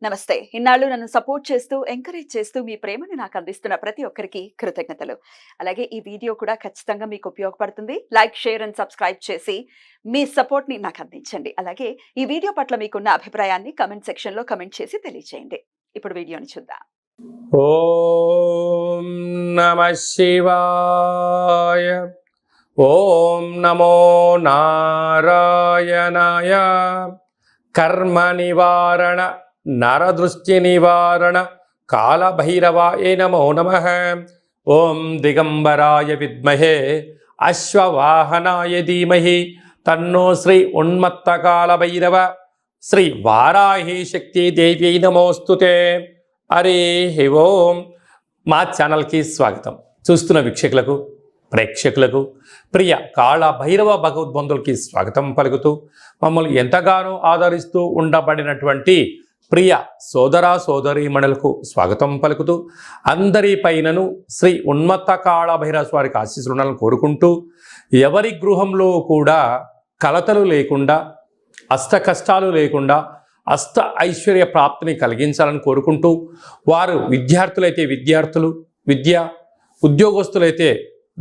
నమస్తే. ఇన్నాళ్ళు నన్ను సపోర్ట్ చేస్తూ, ఎంకరేజ్ చేస్తూ మీ ప్రేమని నాకు అందిస్తున్న ప్రతి ఒక్కరికి కృతజ్ఞతలు. అలాగే ఈ వీడియో కూడా ఖచ్చితంగా మీకు ఉపయోగపడుతుంది. లైక్, షేర్ అండ్ సబ్స్క్రైబ్ చేసి మీ సపోర్ట్‌ని నాకు అందించండి. అలాగే ఈ వీడియో పట్ల మీకున్న అభిప్రాయాన్ని కామెంట్ సెక్షన్‌లో కామెంట్ చేసి తెలియజేయండి. ఇప్పుడు వీడియోని చూద్దాం. ఓం నమః శివాయ. ఓం నమో నారాయణాయ. కర్మ నివారణ నరదృష్టి నివారణ కాళభైరవాయ నమో నమః. ఓం దిగంబరాయ విద్మహే అశ్వవాహనాయ ధీమహి తన్నో శ్రీ ఉన్మత్త కాళభైరవ శ్రీ వారాహి శక్తి దేవ్యై నమోస్తుతే. హరి ఓం. మా ఛానల్కి స్వాగతం. చూస్తున్న వీక్షకులకు, ప్రేక్షకులకు, ప్రియ కాళభైరవ భగవద్బంధులకి స్వాగతం పలుకుతూ, మమ్మల్ని ఎంతగానో ఆదరిస్తూ ఉండబడినటువంటి ప్రియ సోదర సోదరీమణులకు స్వాగతం పలుకుతూ, అందరి పైనను శ్రీ ఉన్మత్త కాళభైరవ స్వామికి ఆశీస్సులు ఉండాలని కోరుకుంటూ, ఎవరి గృహంలో కూడా కలతలు లేకుండా, అష్ట కష్టాలు లేకుండా అష్ట ఐశ్వర్య ప్రాప్తిని కలిగించాలని కోరుకుంటూ, వారు విద్యార్థులైతే విద్యార్థులు విద్య, ఉద్యోగస్తులైతే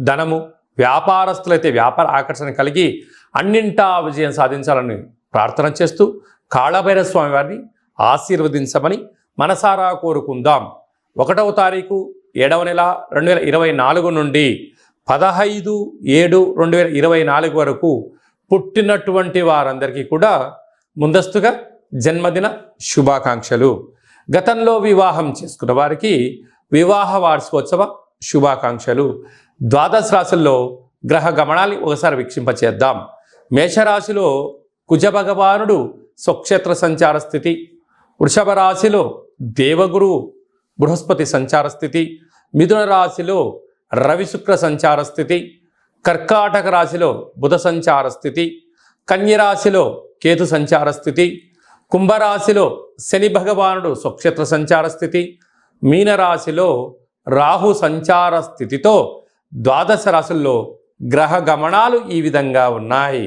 ధనము, వ్యాపారస్తులైతే వ్యాపార ఆకర్షణ కలిగి అన్నింటా విజయం సాధించాలని ప్రార్థన చేస్తూ, కాళభైరవ స్వామి వారిని ఆశీర్వదించమని మనసారా కోరుకుందాం. 1వ తారీఖు 7వ నెల 2024 నుండి 15/7/2024 వరకు పుట్టినటువంటి వారందరికీ కూడా ముందస్తుగా జన్మదిన శుభాకాంక్షలు. గతంలో వివాహం చేసుకున్న వారికి వివాహ వార్షికోత్సవ శుభాకాంక్షలు. ద్వాదశ రాశుల్లో గ్రహ గమనాన్ని ఒకసారి వీక్షింపచేద్దాం. మేషరాశిలో కుజ భగవానుడు స్వక్షేత్ర సంచార స్థితి, వృషభ రాశిలో దేవగురు బృహస్పతి సంచార స్థితి, మిథున రాశిలో రవి శుక్ర సంచార స్థితి, కర్కాటక రాశిలో బుధ సంచార స్థితి, కన్యరాశిలో కేతు సంచార స్థితి, కుంభరాశిలో శని భగవానుడు స్వక్షేత్ర సంచార స్థితి, మీనరాశిలో రాహు సంచార స్థితితో ద్వాదశ రాశుల్లో గ్రహ గమనాలు ఈ విధంగా ఉన్నాయి.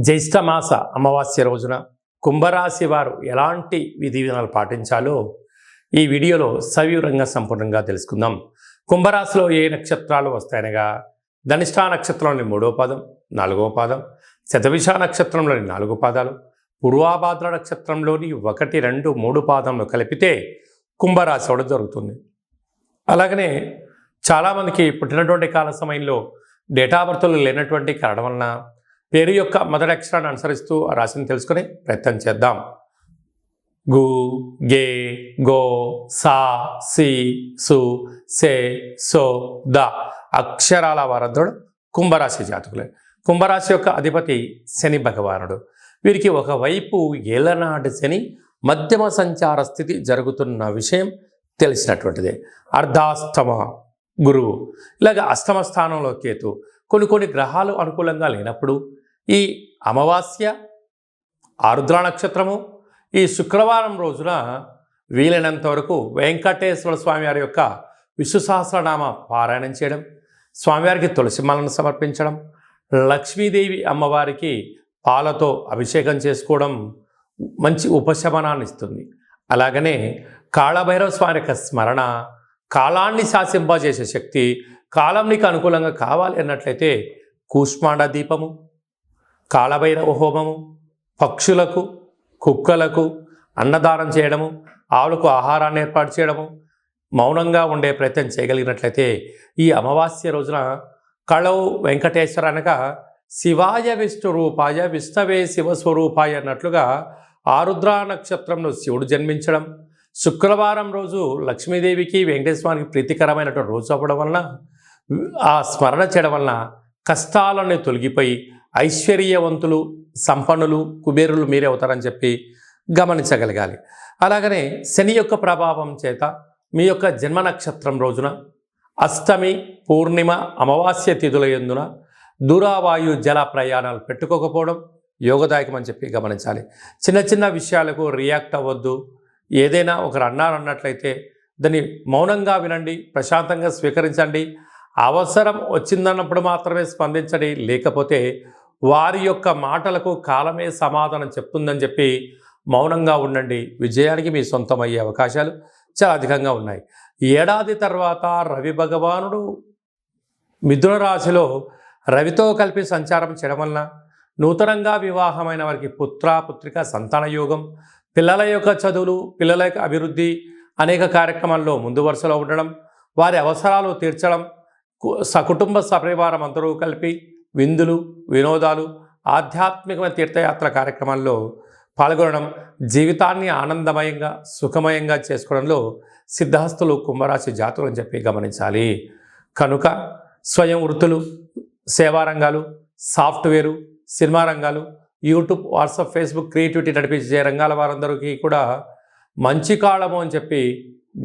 జ్యేష్ఠమాస అమావాస్య రోజున కుంభరాశి వారు ఎలాంటి విధి విధానాలు పాటించాలో ఈ వీడియోలో సవివరంగా సంపూర్ణంగా తెలుసుకుందాం. కుంభరాశిలో ఏ నక్షత్రాలు వస్తాయనగా ధనిష్ఠా నక్షత్రంలోని 3వ పాదం, 4వ పాదం, శతభిష నక్షత్రంలోని 4 పాదాలు, పూర్వాభాద్ర నక్షత్రంలోని 1, 2, 3 పాదంలో కలిపితే కుంభరాశి అవడం జరుగుతుంది. అలాగనే చాలామందికి పుట్టినటువంటి కాల సమయంలో డేటా బర్త్లు లేనటువంటి కారణం వలన పేరు యొక్క మొదటి అక్షరాన్ని అనుసరిస్తూ ఆ రాశిని తెలుసుకునే ప్రయత్నం చేద్దాం. గు, గే, గో, సా, సి, సు, సే, సో, ద అక్షరాల వారందరూ కుంభరాశి జాతకులే. కుంభరాశి యొక్క అధిపతి శని భగవానుడు. వీరికి ఒకవైపు ఏలనాటి శని మధ్యమ సంచార స్థితి జరుగుతున్న విషయం తెలిసినటువంటిదే. అర్ధాష్టమ గురువు, ఇలాగ అష్టమ స్థానంలో కేతు. కొన్ని గ్రహాలు అనుకూలంగా లేనప్పుడు ఈ అమావాస్య, ఆరుద్ర నక్షత్రము, ఈ శుక్రవారం రోజున వీలైనంత వరకు వెంకటేశ్వర స్వామి వారి యొక్క విష్ణు సహస్రనామ పారాయణం చేయడం, స్వామివారికి తులసి మాలను సమర్పించడం, లక్ష్మీదేవి అమ్మవారికి పాలతో అభిషేకం చేసుకోవడం మంచి ఉపశమనాన్ని ఇస్తుంది. అలాగనే కాళభైరవ స్వామి యొక్క స్మరణ కాలాన్ని శాసింపజేసే శక్తి. కాలం నీకు అనుకూలంగా కావాలి అన్నట్లయితే కూష్మాండ దీపము, కాళభైరవ హోమము, పక్షులకు, కుక్కలకు అన్నదానం చేయడము, ఆవులకు ఆహారాన్ని ఏర్పాటు చేయడము, మౌనంగా ఉండే ప్రయత్నం చేయగలిగినట్లయితే ఈ అమావాస్య రోజున కళవు వెంకటేశ్వర అనగా శివాయ విష్ణు రూపాయ విష్ణవే శివస్వరూపాయ అన్నట్లుగా ఆరుద్ర నక్షత్రంలో శివుడు జన్మించడం, శుక్రవారం రోజు లక్ష్మీదేవికి వెంకటేశ్వరానికి ప్రీతికరమైనటువంటి రోజు అవ్వడం వలన ఆ స్మరణ చేయడం వలన కష్టాలన్నీ తొలగిపోయి ఐశ్వర్యవంతులు, సంపన్నులు, కుబేరులు మీరే అవుతారని చెప్పి గమనించగలగాలి. అలాగనే శని యొక్క ప్రభావం చేత మీ యొక్క జన్మ నక్షత్రం రోజున అష్టమి, పూర్ణిమ, అమావాస్య తిథుల యందున దూరవాయు జల ప్రయాణాలు పెట్టుకోకపోవడం యోగదాయకం అని చెప్పి గమనించాలి. చిన్న విషయాలకు రియాక్ట్ అవ్వద్దు. ఏదైనా ఒకరు అన్నట్లయితే దాన్ని మౌనంగా వినండి, ప్రశాంతంగా స్వీకరించండి. అవసరం వచ్చిందన్నప్పుడు మాత్రమే స్పందించండి. లేకపోతే వారి యొక్క మాటలకు కాలమే సమాధానం చెప్తుందని చెప్పి మౌనంగా ఉండండి. విజయానికి మీ సొంతమయ్యే అవకాశాలు చాలా అధికంగా ఉన్నాయి. ఏడాది తర్వాత రవి భగవానుడు మిథున రాశిలో రవితో కలిపి సంచారం చేయడం వలన నూతనంగా వివాహమైన వారికి పుత్రిక సంతాన యోగం, పిల్లల యొక్క చదువులు, పిల్లల యొక్క అభివృద్ధి, అనేక కార్యక్రమాల్లో ముందు వరుసలో ఉండడం, వారి అవసరాలు తీర్చడం, సకుటుంబ సపరివారం అందరూ కలిపి విందులు, వినోదాలు, ఆధ్యాత్మికమైన తీర్థయాత్ర కార్యక్రమాల్లో పాల్గొనడం, జీవితాన్ని ఆనందమయంగా సుఖమయంగా చేసుకోవడంలో సిద్ధహస్తులు కుంభరాశి జాతకులు అని చెప్పి గమనించాలి. కనుక స్వయం వృత్తులు, సేవా రంగాలు, సాఫ్ట్వేరు, సినిమా రంగాలు, యూట్యూబ్, వాట్సాప్, ఫేస్బుక్, క్రియేటివిటీ నడిపించే రంగాల వారందరికీ కూడా మంచి కాలము అని చెప్పి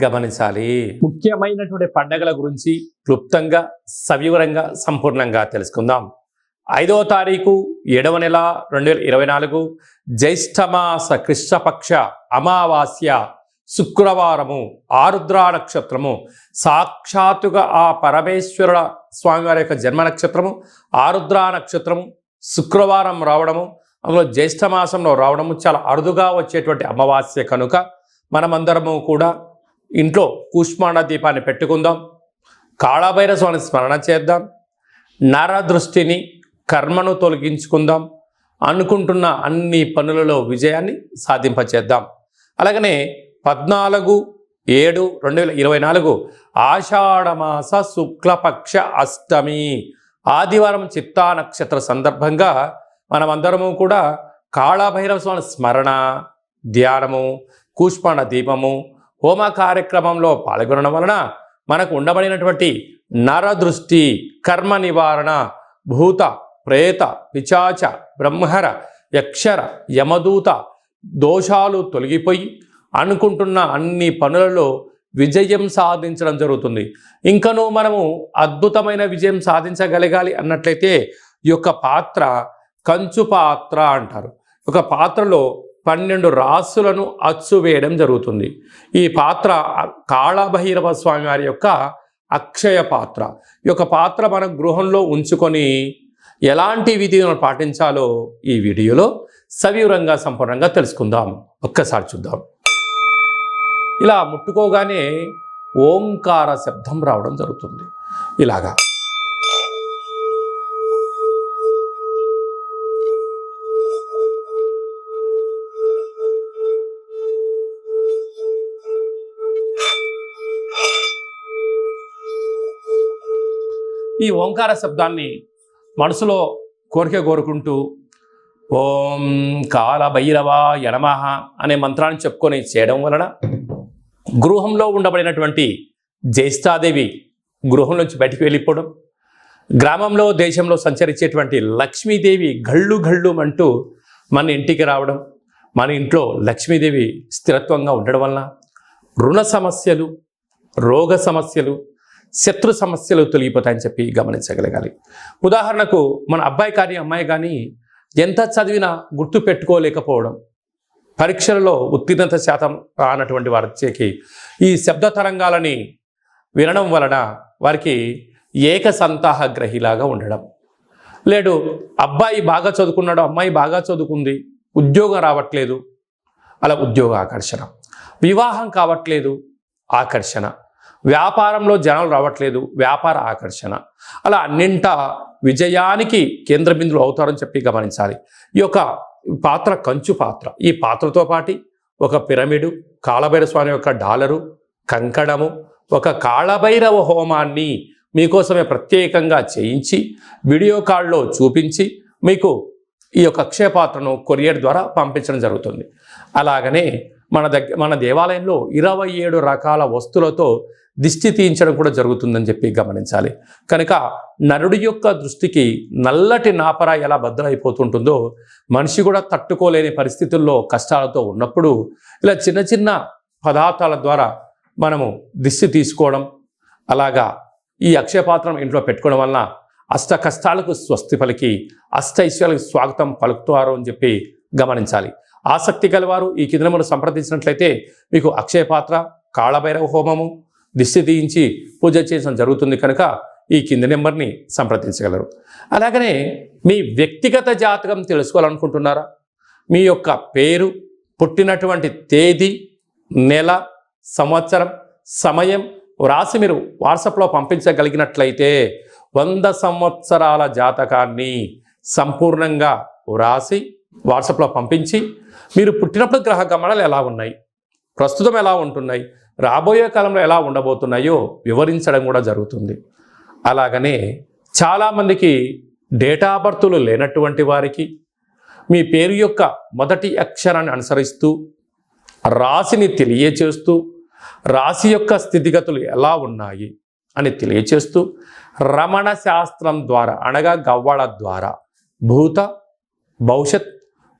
గమనించాలి. ముఖ్యమైనటువంటి పండగల గురించి క్లుప్తంగా సవివరంగా సంపూర్ణంగా తెలుసుకుందాం. 5వ తారీఖు 7వ నెల 2024 జ్యేష్ఠమాస కృష్ణపక్ష అమావాస్య శుక్రవారము, ఆరుద్ర నక్షత్రము, సాక్షాత్తుగా ఆ పరమేశ్వరుల స్వామివారి యొక్క జన్మ నక్షత్రము ఆరుద్ర నక్షత్రము శుక్రవారం రావడము, అందులో జ్యేష్ఠమాసంలో రావడము చాలా అరుదుగా వచ్చేటువంటి అమావాస్య కనుక మనమందరము కూడా ఇంట్లో కూష్మాండ దీపాన్ని పెట్టుకుందాం. కాళభైరవ స్వామిని స్మరణ చేద్దాం. నరదృష్టిని, కర్మను తొలగించుకుందాం. అనుకుంటున్న అన్ని పనులలో విజయాన్ని సాధింపచేద్దాం. అలాగనే 14/7/2024 ఆషాఢమాస శుక్లపక్ష అష్టమి ఆదివారం చిత్తా నక్షత్ర సందర్భంగా మనమందరము కూడా కాళభైరవ స్వామి స్మరణ, ధ్యానము, కూష్మాండ దీపము, హోమ కార్యక్రమంలో పాల్గొనడం వలన మనకు ఉండబడినటువంటి నరదృష్టి, కర్మ నివారణ, భూత ప్రేత పిశాచ బ్రహ్మర యక్షర యమదూత దోషాలు తొలగిపోయి అనుకుంటున్న అన్ని పనులలో విజయం సాధించడం జరుగుతుంది. ఇంకనూ మనము అద్భుతమైన విజయం సాధించగలగాలి అన్నట్లయితే ఈ యొక్క పాత్ర కంచు పాత్ర అంటారు. ఒక పాత్రలో 12 రాసులను అచ్చు వేయడం జరుగుతుంది. ఈ పాత్ర కాళభైరవ స్వామి వారి యొక్క అక్షయ పాత్ర. ఈ యొక్క పాత్ర మన గృహంలో ఉంచుకొని ఎలాంటి విధిలను పాటించాలో ఈ వీడియోలో సవివరంగా సంపూర్ణంగా తెలుసుకుందాం. ఒక్కసారి చూద్దాం. ఇలా ముట్టుకోగానే ఓంకార శబ్దం రావడం జరుగుతుంది. ఇలాగా ఈ ఓంకార శబ్దాన్ని మనసులో కోరుకుంటూ ఓం కాళభైరవాయ నమః అనే మంత్రాన్ని చెప్పుకొని చేయడం వలన గృహంలో ఉండబడినటువంటి జ్యేష్ఠాదేవి గృహం నుంచి బయటికి వెళ్ళిపోవడం, గ్రామంలో దేశంలో సంచరించేటువంటి లక్ష్మీదేవి గళ్ళు గళ్ళు అంటూ మన ఇంటికి రావడం, మన ఇంట్లో లక్ష్మీదేవి స్థిరత్వంగా ఉండడం వలన రుణ సమస్యలు, రోగ సమస్యలు, శత్రు సమస్యలు తొలగిపోతాయని చెప్పి గమనించగలగాలి. ఉదాహరణకు మన అబ్బాయి కానీ అమ్మాయి కానీ ఎంత చదివినా గుర్తు పెట్టుకోలేకపోవడం, పరీక్షలలో ఉత్తీర్ణత శాతం రానటువంటి వారికి ఈ శబ్ద తరంగాలని వినడం వలన వారికి ఏకసంతాహ గ్రహిలాగా ఉండడం, లేడు అబ్బాయి బాగా చదువుకున్నాడు, అమ్మాయి బాగా చదువుకుంది, ఉద్యోగం రావట్లేదు, అలా ఉద్యోగ ఆకర్షణ, వివాహం కావట్లేదు ఆకర్షణ, వ్యాపారంలో జనాలు రావట్లేదు వ్యాపార ఆకర్షణ, అలా అన్నింట విజయానికి కేంద్ర బిందువులు అవుతారని చెప్పి గమనించాలి. ఈ యొక్క పాత్ర కంచు పాత్ర. ఈ పాత్రతో పాటు ఒక పిరమిడు, కాళభైరవ స్వామి యొక్క డాలరు, కంకణము, ఒక కాళభైరవ హోమాన్ని మీకోసమే ప్రత్యేకంగా చేయించి వీడియో కాల్లో చూపించి మీకు ఈ యొక్క అక్షయ పాత్రను కొరియర్ ద్వారా పంపించడం జరుగుతుంది. అలాగనే మన దేవాలయంలో 27 రకాల వస్తువులతో దిష్టి తీయించడం కూడా జరుగుతుందని చెప్పి గమనించాలి. కనుక నరుడి యొక్క దృష్టికి నల్లటి నాపర ఎలా బద్దలైపోతుంటుందో మనిషి కూడా తట్టుకోలేని పరిస్థితుల్లో కష్టాలతో ఉన్నప్పుడు ఇలా చిన్న చిన్న పదార్థాల ద్వారా మనము దిష్టి తీసుకోవడం, అలాగా ఈ అక్షయపాత్రం ఇంట్లో పెట్టుకోవడం వలన అష్ట కష్టాలకు స్వస్తి పలికి అష్ట ఐశ్వర్యాలకు స్వాగతం పలుకుతారు అని చెప్పి గమనించాలి. ఆసక్తి గలవారు ఈ కింద నెంబర్ను సంప్రదించినట్లయితే మీకు అక్షయపాత్ర, కాళభైరవ హోమము, దిష్టి తీయించి పూజ చేయడం జరుగుతుంది. కనుక ఈ కింది నెంబర్ని సంప్రదించగలరు. అలాగనే మీ వ్యక్తిగత జాతకం తెలుసుకోవాలనుకుంటున్నారా? మీ యొక్క పేరు, పుట్టినటువంటి తేదీ, నెల, సంవత్సరం, సమయం వ్రాసి మీరు వాట్సాప్లో పంపించగలిగినట్లయితే 100 సంవత్సరాల జాతకాన్ని సంపూర్ణంగా వ్రాసి వాట్సాప్లో పంపించి మీరు పుట్టినప్పుడు గ్రహ గమనాలు ఎలా ఉన్నాయి, ప్రస్తుతం ఎలా ఉంటున్నాయి, రాబోయే కాలంలో ఎలా ఉండబోతున్నాయో వివరించడం కూడా జరుగుతుంది. అలాగనే చాలామందికి డేటా బర్తులు లేనటువంటి వారికి మీ పేరు యొక్క మొదటి అక్షరాన్ని అనుసరిస్తూ రాశిని తెలియచేస్తూ రాశి యొక్క స్థితిగతులు ఎలా ఉన్నాయి అని తెలియచేస్తూ రమణ శాస్త్రం ద్వారా అనగా గవ్వళ ద్వారా భూత భవిష్యత్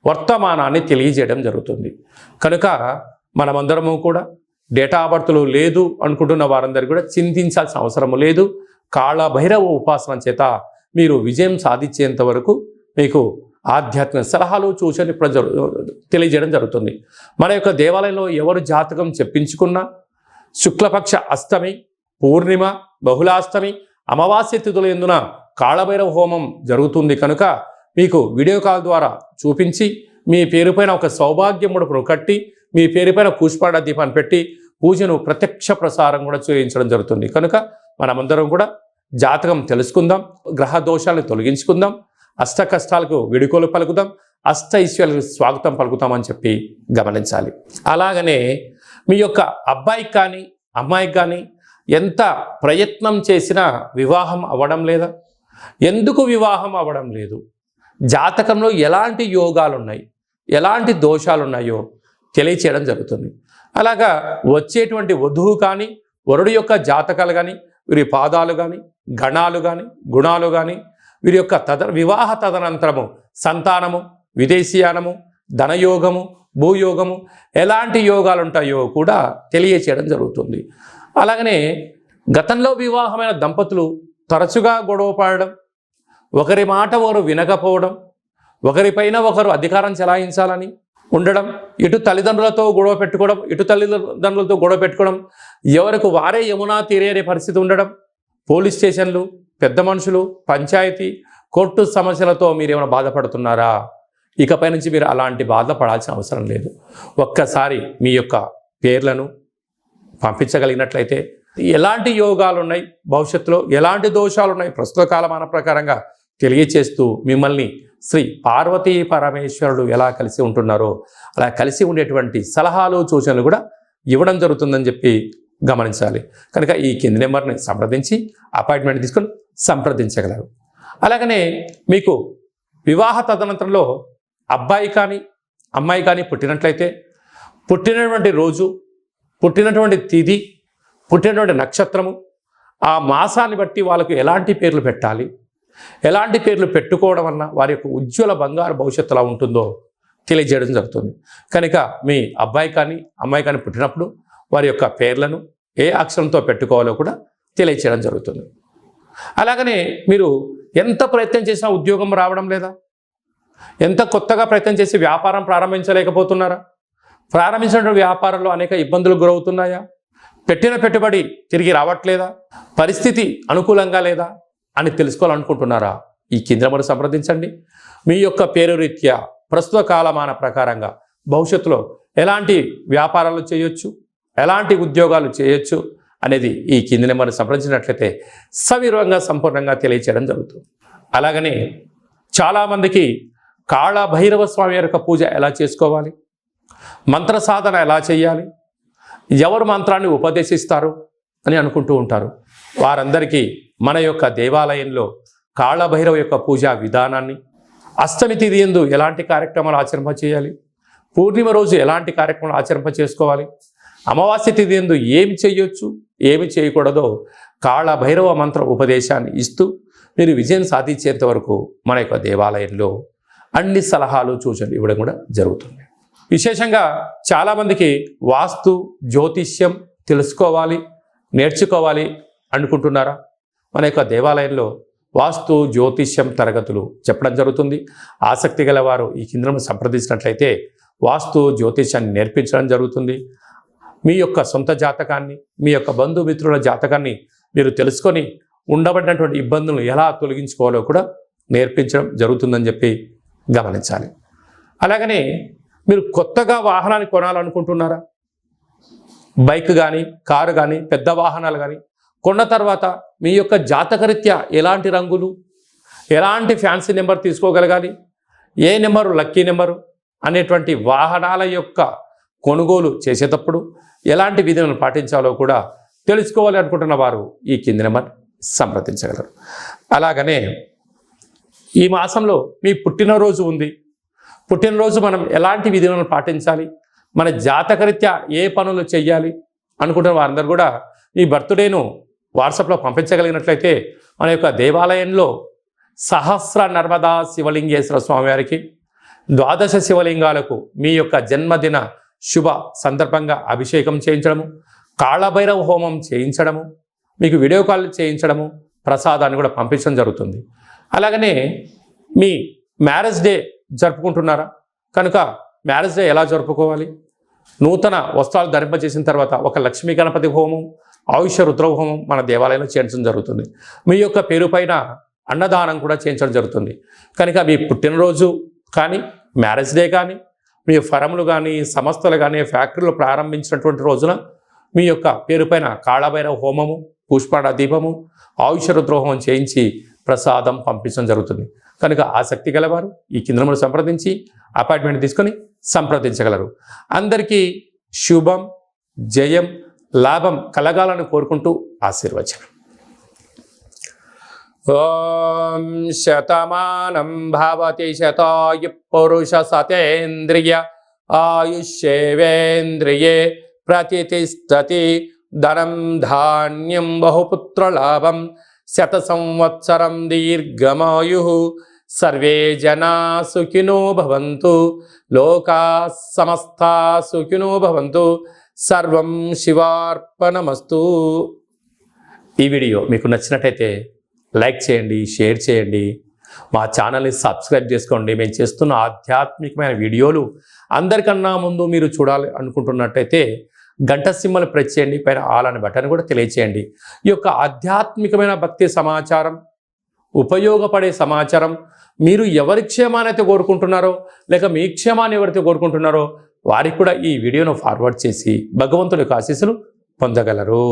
వర్తమానాన్ని తెలియజేయడం జరుగుతుంది. కనుక మనమందరము కూడా డేటా బర్తులు లేదు అనుకుంటున్న వారందరూ కూడా చింతించాల్సిన అవసరం లేదు. కాళభైరవ ఉపాసన చేత మీరు విజయం సాధించేంత వరకు మీకు ఆధ్యాత్మిక సలహాలు సూచనలు తెలియజేయడం జరుగుతుంది. మన యొక్క దేవాలయంలో ఎవరు జాతకం చెప్పించుకున్నా శుక్లపక్ష అష్టమి, పూర్ణిమ, బహుళాష్టమి, అమావాస్య తిథుల యందున కాళభైరవ హోమం జరుగుతుంది. కనుక మీకు వీడియో కాల్ ద్వారా చూపించి మీ పేరుపైన ఒక సౌభాగ్య ముడుపును కట్టి మీ పేరుపైన పుష్పాడ దీపాన్ని పెట్టి పూజను ప్రత్యక్ష ప్రసారం కూడా చేయించడం జరుగుతుంది. కనుక మనమందరం కూడా జాతకం తెలుసుకుందాం, గ్రహ దోషాలను తొలగించుకుందాం, అష్ట కష్టాలకు విడుకోలు పలుకుదాం, అష్ట ఐశ్వర్యాలకు స్వాగతం పలుకుతామని చెప్పి గమనించాలి. అలాగనే మీ యొక్క అబ్బాయికి కానీ అమ్మాయికి కానీ ఎంత ప్రయత్నం చేసినా వివాహం అవ్వడం లేదా? ఎందుకు వివాహం అవ్వడం లేదు? జాతకంలో ఎలాంటి యోగాలు ఉన్నాయి, ఎలాంటి దోషాలు ఉన్నాయో తెలియచేయడం జరుగుతుంది. అలాగా వచ్చేటువంటి వధువు కానీ వరుడు యొక్క జాతకాలు కానీ వీరి పాదాలు కానీ గణాలు కానీ గుణాలు కానీ వీరి యొక్క వివాహ తదనంతరము సంతానము, విదేశీయానము, ధనయోగము, భూయోగము ఎలాంటి యోగాలు ఉంటాయో కూడా తెలియచేయడం జరుగుతుంది. అలాగనే గతంలో వివాహమైన దంపతులు తరచుగా గొడవ పడడం, ఒకరి మాట ఒకరు వినకపోవడం, ఒకరిపైన ఒకరు అధికారం చెలాయించాలని ఉండడం, ఇటు తల్లిదండ్రులతో గొడవ పెట్టుకోవడం, ఇటు తల్లిదండ్రులతో గొడవ పెట్టుకోవడం, ఎవరికి వారే యమునా తీరే అనే పరిస్థితి ఉండడం, పోలీస్ స్టేషన్లు, పెద్ద మనుషులు, పంచాయతీ, కోర్టు సమస్యలతో మీరు ఏమైనా బాధపడుతున్నారా? ఇకపై నుంచి మీరు అలాంటి బాధపడాల్సిన అవసరం లేదు. ఒక్కసారి మీ యొక్క పేర్లను పంపించగలిగినట్లయితే ఎలాంటి యోగాలు ఉన్నాయి, భవిష్యత్తులో ఎలాంటి దోషాలు ఉన్నాయి ప్రస్తుత కాలమాన ప్రకారంగా తెలియచేస్తూ మిమ్మల్ని శ్రీ పార్వతీ పరమేశ్వరుడు ఎలా కలిసి ఉంటున్నారో అలా కలిసి ఉండేటువంటి సలహాలు సూచనలు కూడా ఇవ్వడం జరుగుతుందని చెప్పి గమనించాలి. కనుక ఈ కింది నెంబర్ని సంప్రదించి అపాయింట్మెంట్ తీసుకొని సంప్రదించగలరు. అలాగనే మీకు వివాహ తదనంతరంలో అబ్బాయి కానీ అమ్మాయి కానీ పుట్టినట్లయితే పుట్టినటువంటి రోజు, పుట్టినటువంటి తిథి, పుట్టినటువంటి నక్షత్రము, ఆ మాసాన్ని బట్టి వాళ్ళకు ఎలాంటి పేర్లు పెట్టాలి, ఎలాంటి పేర్లు పెట్టుకోవడం వలన వారి యొక్క ఉజ్వల బంగారు భవిష్యత్తు ఎలా ఉంటుందో తెలియజేయడం జరుగుతుంది. కనుక మీ అబ్బాయి కానీ అమ్మాయి కానీ పుట్టినప్పుడు వారి యొక్క పేర్లను ఏ అక్షరంతో పెట్టుకోవాలో కూడా తెలియచేయడం జరుగుతుంది. అలాగనే మీరు ఎంత ప్రయత్నం చేసినా ఉద్యోగం రావడం లేదా? ఎంత కొత్తగా ప్రయత్నం చేసి వ్యాపారం ప్రారంభించలేకపోతున్నారా? ప్రారంభించిన వ్యాపారంలో అనేక ఇబ్బందులు గురవుతున్నాయా? పెట్టిన పెట్టుబడి తిరిగి రావట్లేదా? పరిస్థితి అనుకూలంగా లేదా అని తెలుసుకోవాలనుకుంటున్నారా? ఈ కింద నెంబర్ సంప్రదించండి. మీ యొక్క పేరు రీత్యా ప్రస్తుత కాలమాన ప్రకారంగా భవిష్యత్తులో ఎలాంటి వ్యాపారాలు చేయొచ్చు, ఎలాంటి ఉద్యోగాలు చేయొచ్చు అనేది ఈ కింది నెంబర్ని సంప్రదించినట్లయితే సవివరంగా సంపూర్ణంగా తెలియచేయడం జరుగుతుంది. అలాగనే చాలామందికి కాళభైరవ స్వామి యొక్క పూజ ఎలా చేసుకోవాలి, మంత్ర సాధన ఎలా చేయాలి, ఎవరు మంత్రాన్ని ఉపదేశిస్తారు అని అనుకుంటూ ఉంటారు. వారందరికీ మన యొక్క దేవాలయంలో కాళభైరవ యొక్క పూజా విధానాన్ని, అష్టమి తిథి యందు ఎలాంటి కార్యక్రమాలు ఆచరింప చేయాలి, పూర్ణిమ రోజు ఎలాంటి కార్యక్రమాలు ఆచరింప చేసుకోవాలి, అమావాస్య తిథి యందు ఏమి చేయొచ్చు ఏమి చేయకూడదో కాళభైరవ మంత్ర ఉపదేశాన్ని ఇస్తూ మీరు విజయం సాధించేంత వరకు మన యొక్క దేవాలయంలో అన్ని సలహాలు సూచనలు ఇవ్వడం కూడా జరుగుతుంది. విశేషంగా చాలామందికి వాస్తు జ్యోతిష్యం తెలుసుకోవాలి, నేర్చుకోవాలి అనుకుంటున్నారా? మన యొక్క దేవాలయంలో వాస్తు జ్యోతిష్యం తరగతులు చెప్పడం జరుగుతుంది. ఆసక్తి గల వారు ఈ కింద సంప్రదించినట్లయితే వాస్తు జ్యోతిష్యాన్ని నేర్పించడం జరుగుతుంది. మీ యొక్క సొంత జాతకాన్ని, మీ యొక్క బంధుమిత్రుల జాతకాన్ని మీరు తెలుసుకొని ఉండబడినటువంటి ఇబ్బందులను ఎలా తొలగించుకోవాలో కూడా నేర్పించడం జరుగుతుందని చెప్పి గమనించాలి. అలాగనే మీరు కొత్తగా వాహనాన్ని కొనాలనుకుంటున్నారా? బైక్ కానీ, కారు కానీ, పెద్ద వాహనాలు కానీ కొన్న తర్వాత మీ యొక్క జాతకరీత్యా ఎలాంటి రంగులు, ఎలాంటి ఫ్యాన్సీ నెంబర్ తీసుకోగలగాలి, ఏ నెంబరు లక్కీ నెంబరు అనేటువంటి వాహనాల యొక్క కొనుగోలు చేసేటప్పుడు ఎలాంటి విధులను పాటించాలో కూడా తెలుసుకోవాలి అనుకుంటున్న వారు ఈ కింది నెంబర్ సంప్రదించగలరు. అలాగనే ఈ మాసంలో మీ పుట్టినరోజు ఉంది. పుట్టినరోజు మనం ఎలాంటి విధులను పాటించాలి, మన జాతకరీత్యా ఏ పనులు చేయాలి అనుకుంటున్న వారందరూ కూడా ఈ బర్త్డేను వాట్సాప్లో పంపించగలిగినట్లయితే మన యొక్క దేవాలయంలో సహస్ర నర్మదా శివలింగేశ్వర స్వామివారికి 12 శివలింగాలకు మీ యొక్క జన్మదిన శుభ సందర్భంగా అభిషేకం చేయించడము, కాళభైరవ హోమం చేయించడము, మీకు వీడియో కాల్ చేయించడము, ప్రసాదాన్ని కూడా పంపించడం జరుగుతుంది. అలాగనే మీ మ్యారేజ్ డే జరుపుకుంటున్నారా కనుక మ్యారేజ్ డే ఎలా జరుపుకోవాలి, నూతన వస్త్రాలు ధరింపజేసిన తర్వాత ఒక లక్ష్మీ గణపతి హోమం, ఆయుష రుద్ర హోమం మన దేవాలయంలో చేయించడం జరుగుతుంది. మీ యొక్క పేరు పైన అన్నదానం కూడా చేయించడం జరుగుతుంది. కనుక మీ పుట్టినరోజు కానీ, మ్యారేజ్ డే కానీ, మీ ఫరములు కానీ, సంస్థలు కానీ, ఫ్యాక్టరీలు ప్రారంభించినటువంటి రోజున మీ యొక్క పేరు పైన కాళభైరవ హోమము, పుష్పాడ దీపము, ఆయుష రుద్ర హోమం చేయించి ప్రసాదం పంపించడం జరుగుతుంది. కనుక ఆసక్తి గలవారు ఈ కింద సంప్రదించి అపాయింట్మెంట్ తీసుకొని సంప్రదించగలరు. అందరికీ శుభం, జయం, లాభం కలగాలని కోరుకుంటూ ఆశీర్వచనం. ఓం శతమానం భవతి శతాయు పురుష సతేంద్రియ ఆయుష్యేవేంద్రియే ప్రతిష్టతి ధనం ధాన్యం బహుపుత్రలాభం శత సంవత్సరం దీర్ఘమాయు సర్వే జనా సుఖినో భవంతు లోకా సమస్తా సుఖినో భవంతు సర్వం శివార్పణమస్తు. ఈ వీడియో మీకు నచ్చినట్టయితే లైక్ చేయండి, షేర్ చేయండి, మా ఛానల్ని సబ్స్క్రైబ్ చేసుకోండి. మేము చేస్తున్న ఆధ్యాత్మికమైన వీడియోలు అందరికన్నా ముందు మీరు చూడాలి అనుకుంటున్నట్టయితే గంట సింబల్ ప్రెస్ చేయండి, పైన ఆల్ అనే బటన్ కూడా తెలియచేయండి. ఈ యొక్క ఆధ్యాత్మికమైన భక్తి సమాచారం, ఉపయోగపడే సమాచారం మీరు ఎవరి క్షేమాన్ని అయితే కోరుకుంటున్నారో లేక మీ క్షేమాన్ని ఎవరైతే కోరుకుంటున్నారో వారికి కూడా ఈ వీడియోను ఫార్వర్డ్ చేసి భగవంతుని యొక్క ఆశీస్సులు పొందగలరు.